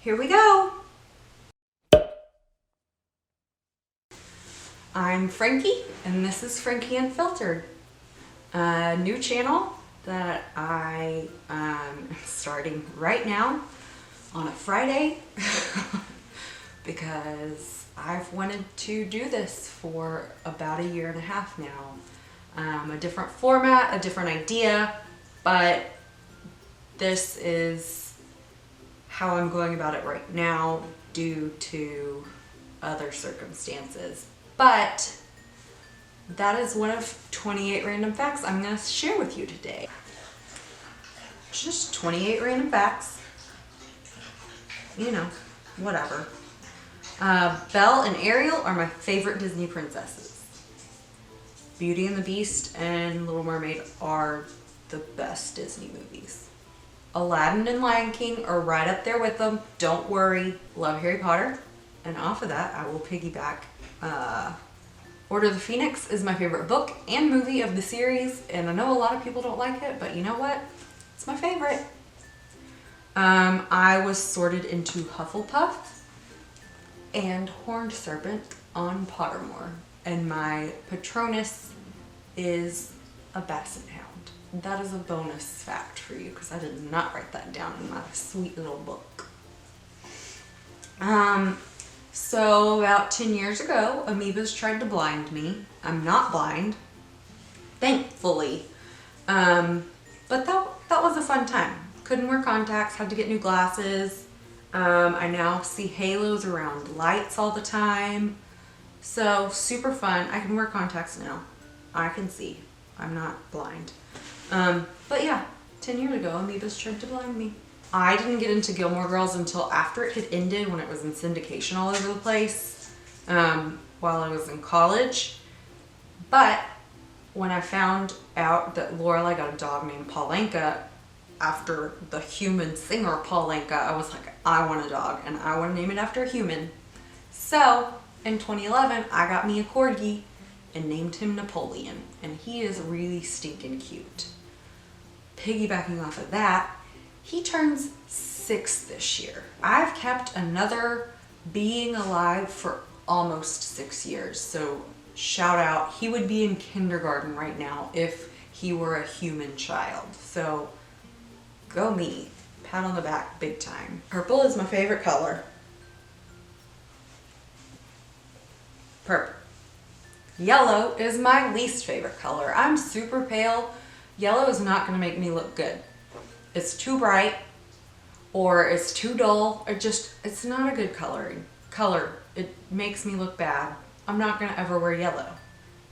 Here we go. I'm Frankie, and this is Frankey Unfiltered, a new channel that I am starting right now on a Friday because I've wanted to do this for about a year and a half now. A different format, a different idea, but this is how I'm going about it right now due to other circumstances. But that is one of 28 random facts I'm going to share with you today. Just 28 random facts. You know, whatever. Belle and Ariel are my favorite Disney princesses. Beauty and the Beast and Little Mermaid are the best Disney movies. Aladdin and Lion King are right up there with them. Don't worry. Love Harry Potter. And off of that, I will piggyback. Order of the Phoenix is my favorite book and movie of the series, and I know a lot of people don't like it, but you know what? It's my favorite. I was sorted into Hufflepuff and Horned Serpent on Pottermore, and my Patronus is a Basset Hound. That is a bonus fact for you because I did not write that down in my sweet little book. So about 10 years ago, amoebas tried to blind me. I'm not blind, thankfully. But that was a fun time. Couldn't wear contacts, had to get new glasses. I now see halos around lights all the time. So super fun. I can wear contacts now. I can see. I'm not blind. But yeah, 10 years ago, amoebas tried to blind me. I didn't get into Gilmore Girls until after it had ended, when it was in syndication all over the place, while I was in college. But when I found out that Lorelai got a dog named Paulinka after the human singer Paulinka, I was like, I want a dog and I want to name it after a human. So in 2011, I got me a corgi and named him Napoleon, and he is really stinking cute. Piggybacking off of that, he turns 6 this year. I've kept another being alive for almost 6 years. So shout out, he would be in kindergarten right now if he were a human child. So go me, pat on the back big time. Purple is my favorite color. Purple. Yellow is my least favorite color. I'm super pale. Yellow is not gonna make me look good. It's too bright or it's too dull. It's not a good color. It makes me look bad. I'm not gonna ever wear yellow.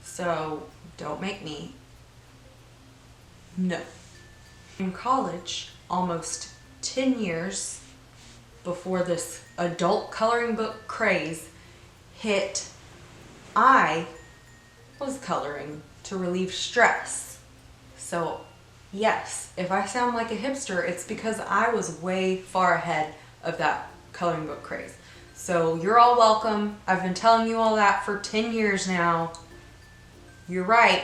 So don't make me. No. In college, almost 10 years before this adult coloring book craze hit, I was coloring to relieve stress. So yes, if I sound like a hipster, it's because I was way far ahead of that coloring book craze. So you're all welcome. I've been telling you all that for 10 years now. You're right.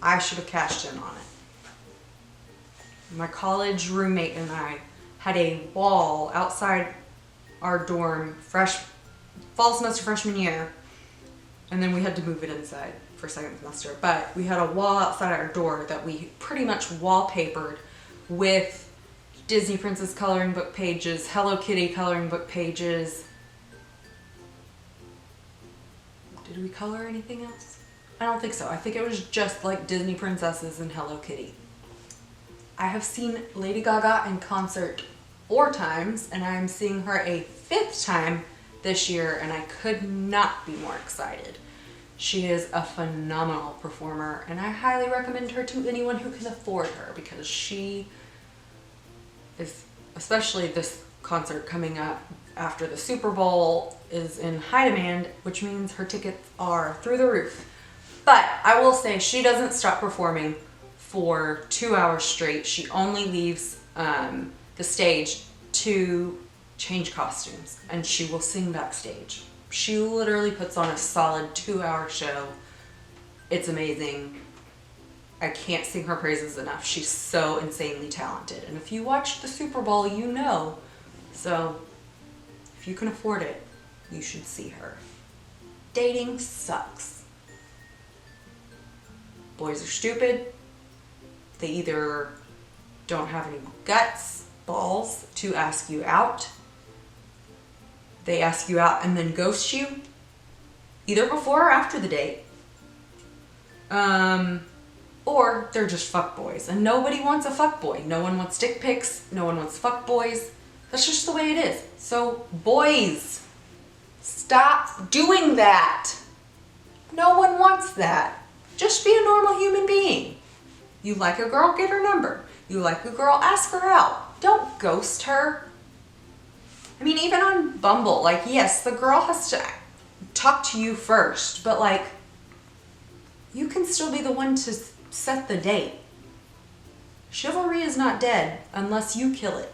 I should have cashed in on it. My college roommate and I had a wall outside our dorm fall semester freshman year, and then we had to move it inside for second semester. But we had a wall outside our door that we pretty much wallpapered with Disney Princess coloring book pages, Hello Kitty coloring book pages. Did we color anything else? I don't think so. I think it was just like Disney Princesses and Hello Kitty. I have seen Lady Gaga in concert 4 times, and I am seeing her a 5th time this year, and I could not be more excited. She is a phenomenal performer, and I highly recommend her to anyone who can afford her, because she is, especially this concert coming up after the Super Bowl, is in high demand, which means her tickets are through the roof. But I will say she doesn't stop performing for 2 hours straight. She only leaves the stage to change costumes, and she will sing backstage. She literally puts on a solid 2-hour show. It's amazing. I can't sing her praises enough. She's so insanely talented. And if you watched the Super Bowl, you know. So If you can afford it, you should see her. Dating sucks. Boys are stupid. They either don't have any guts, balls to ask you out. They ask you out and then ghost you, either before or after the date. Or they're just fuckboys, and nobody wants a fuckboy. No one wants dick pics. No one wants fuckboys. That's just the way it is. So boys, stop doing that. No one wants that. Just be a normal human being. You like a girl, get her number. You like a girl, ask her out. Don't ghost her. I mean, even on Bumble, like, yes, the girl has to talk to you first, but like, you can still be the one to set the date. Chivalry is not dead unless you kill it.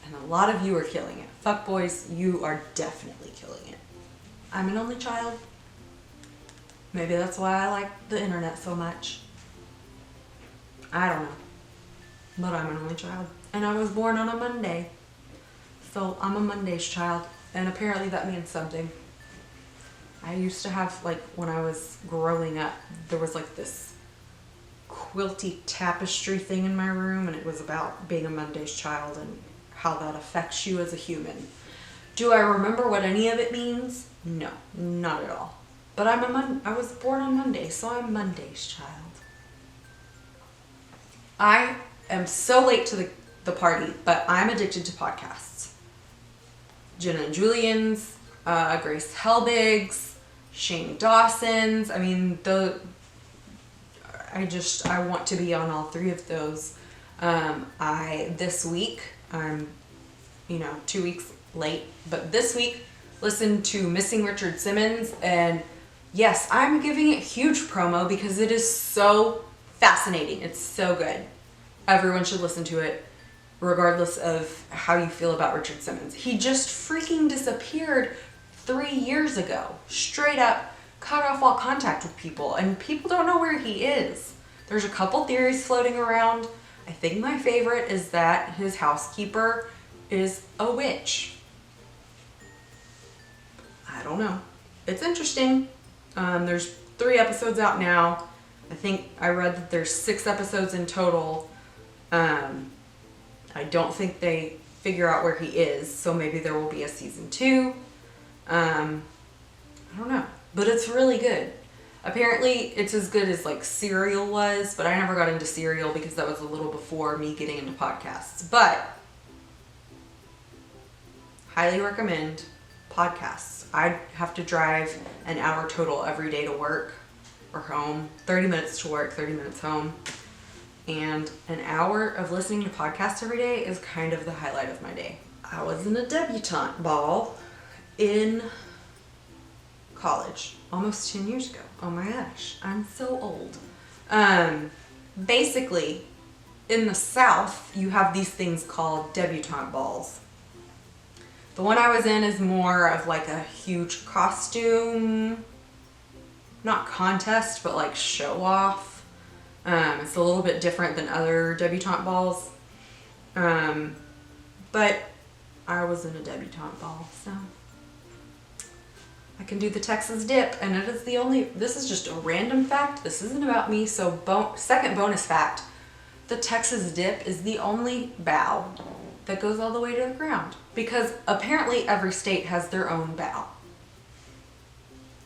And a lot of you are killing it. Fuckboys, you are definitely killing it. I'm an only child. Maybe that's why I like the internet so much. I don't know. But I'm an only child. And I was born on a Monday. So I'm a Monday's child. And apparently that means something. I used to have, like, when I was growing up, there was like this quilty tapestry thing in my room, and it was about being a Monday's child and how that affects you as a human. Do I remember what any of it means? No, not at all. But I was born on Monday, so I'm Monday's child. I am so late to the party, but I'm addicted to podcasts. Jenna and Julian's, Grace Helbig's, Shane Dawson's. I mean, I want to be on all three of those. This week, I'm, 2 weeks late, but this week, listened to Missing Richard Simmons, and yes, I'm giving it huge promo because it is so fascinating. It's so good. Everyone should listen to it, regardless of how you feel about Richard Simmons. He just freaking disappeared 3 years ago. Straight up cut off all contact with people, and people don't know where he is. There's a couple theories floating around. I think my favorite is that his housekeeper is a witch. I don't know. It's interesting. There's 3 episodes out now. I think I read that there's 6 episodes in total. I don't think they figure out where he is, so maybe there will be a season 2. I don't know, but it's really good. Apparently it's as good as like Serial was, but I never got into Serial because that was a little before me getting into podcasts. But highly recommend podcasts. I have to drive an hour total every day to work or home, 30 minutes to work, 30 minutes home. And an hour of listening to podcasts every day is kind of the highlight of my day. I was in a debutante ball in college almost 10 years ago. Oh my gosh, I'm so old. Basically, in the South, you have these things called debutante balls. The one I was in is more of like a huge costume, not contest, but like show off. It's a little bit different than other debutante balls. But I was in a debutante ball, so I can do the Texas dip, and it is this is just a random fact. This isn't about me, so second bonus fact, the Texas dip is the only bow that goes all the way to the ground, because apparently every state has their own bow.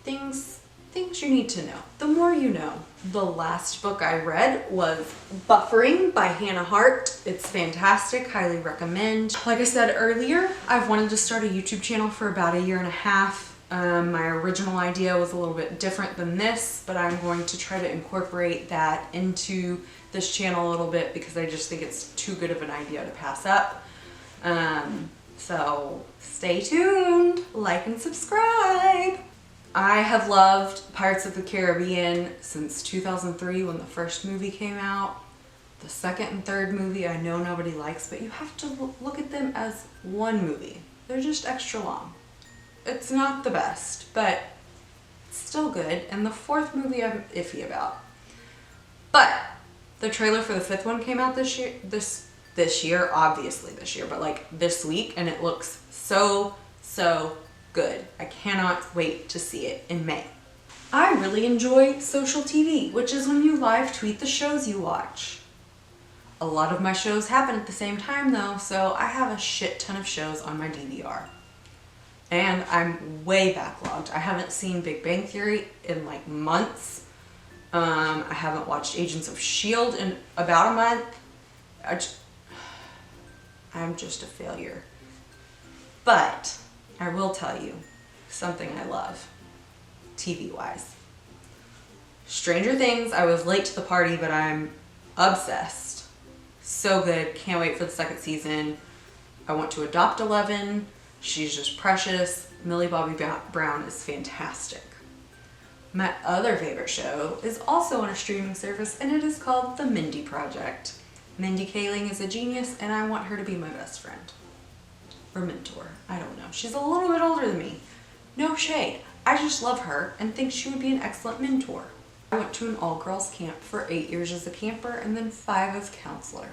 Things you need to know. The more you know. The last book I read was Buffering by Hannah Hart. It's fantastic. Highly recommend. Like I said earlier, I've wanted to start a YouTube channel for about 1.5 years. My original idea was a little bit different than this, but I'm going to try to incorporate that into this channel a little bit because I just think it's too good of an idea to pass up. So stay tuned, like and subscribe. I have loved Pirates of the Caribbean since 2003 when the first movie came out. The second and third movie I know nobody likes, but you have to look at them as one movie. They're just extra long. It's not the best, but it's still good. And the fourth movie I'm iffy about. But the trailer for the fifth one came out this year, obviously this year, but like this week, and it looks so So good. I cannot wait to see it in May. I really enjoy social TV, which is when you live tweet the shows you watch. A lot of my shows happen at the same time though, so I have a shit ton of shows on my DVR. And I'm way backlogged. I haven't seen Big Bang Theory in like months. I haven't watched Agents of S.H.I.E.L.D. in about a month. I'm just a failure. But I will tell you something I love, TV-wise. Stranger Things, I was late to the party, but I'm obsessed. So good. Can't wait for the second season. I want to adopt 11. She's just precious. Millie Bobby Brown is fantastic. My other favorite show is also on a streaming service, and it is called The Mindy Project. Mindy Kaling is a genius, and I want her to be my best friend. Or mentor. I don't know. She's a little bit older than me. No shade. I just love her and think she would be an excellent mentor. I went to an all-girls camp for 8 years as a camper and then 5 as counselor.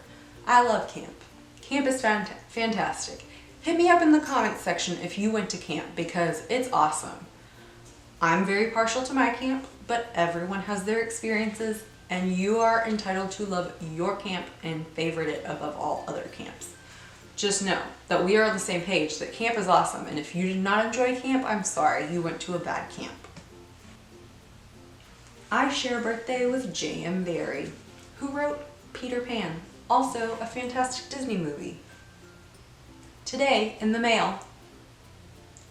I love camp. Camp is fantastic. Hit me up in the comments section if you went to camp because it's awesome. I'm very partial to my camp, but everyone has their experiences and you are entitled to love your camp and favorite it above all other camps. Just know that we are on the same page, that camp is awesome, and if you did not enjoy camp, I'm sorry, you went to a bad camp. I share a birthday with J.M. Barrie, who wrote Peter Pan, also a fantastic Disney movie. Today, in the mail,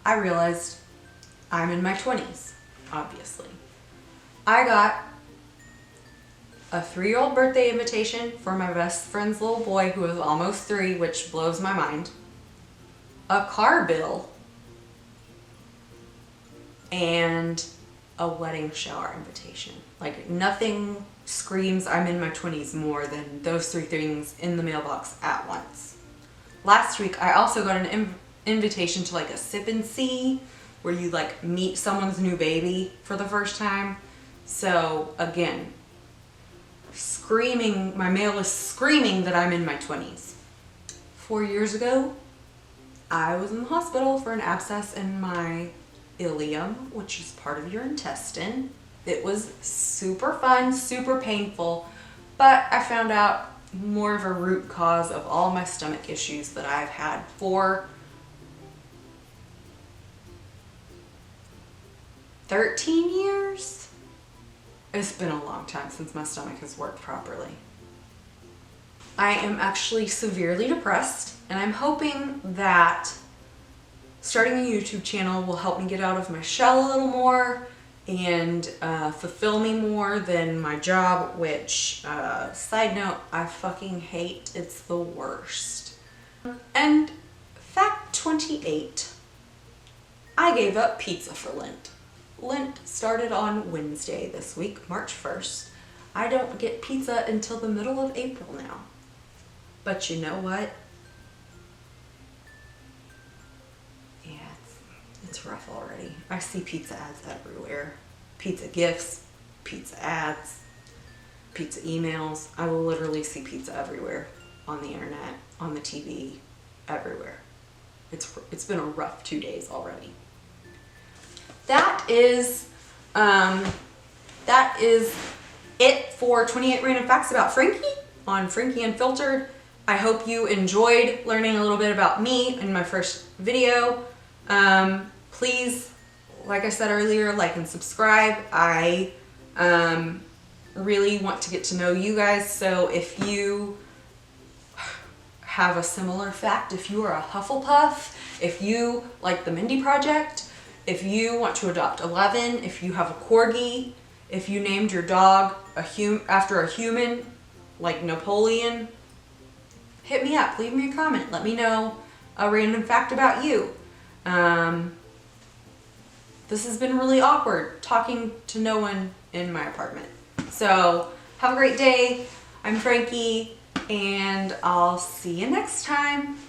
I realized I'm in my 20s, obviously. I got a 3-year-old birthday invitation for my best friend's little boy who is almost 3, which blows my mind. A car bill. And a wedding shower invitation. Like nothing screams I'm in my 20s more than those 3 things in the mailbox at once. Last week I also got an invitation to like a sip and see where you like meet someone's new baby for the first time. So again, my mail is screaming that I'm in my 20s. 4 years ago, I was in the hospital for an abscess in my ileum, which is part of your intestine. It was super fun, super painful, but I found out more of a root cause of all my stomach issues that I've had for 13 years. It's been a long time since my stomach has worked properly. I am actually severely depressed, and I'm hoping that starting a YouTube channel will help me get out of my shell a little more and fulfill me more than my job, which, side note, I fucking hate. It's the worst. And fact 28, I gave up pizza for Lent. Lent started on Wednesday this week, March 1st. I don't get pizza until the middle of April now. But you know what? Yeah, it's rough already. I see pizza ads everywhere. Pizza gifts, pizza ads, pizza emails. I will literally see pizza everywhere. On the internet, on the TV, everywhere. It's been a rough 2 days already. That is it for 28 random facts about Frankie on Frankey Unfiltered. I hope you enjoyed learning a little bit about me in my first video. Please, like I said earlier, like and subscribe. I really want to get to know you guys, so if you have a similar fact, if you are a Hufflepuff, if you like the Mindy Project, if you want to adopt 11, if you have a corgi, if you named your dog after a human, like Napoleon, hit me up, leave me a comment, let me know a random fact about you. This has been really awkward, talking to no one in my apartment. So, have a great day. I'm Frankie, and I'll see you next time.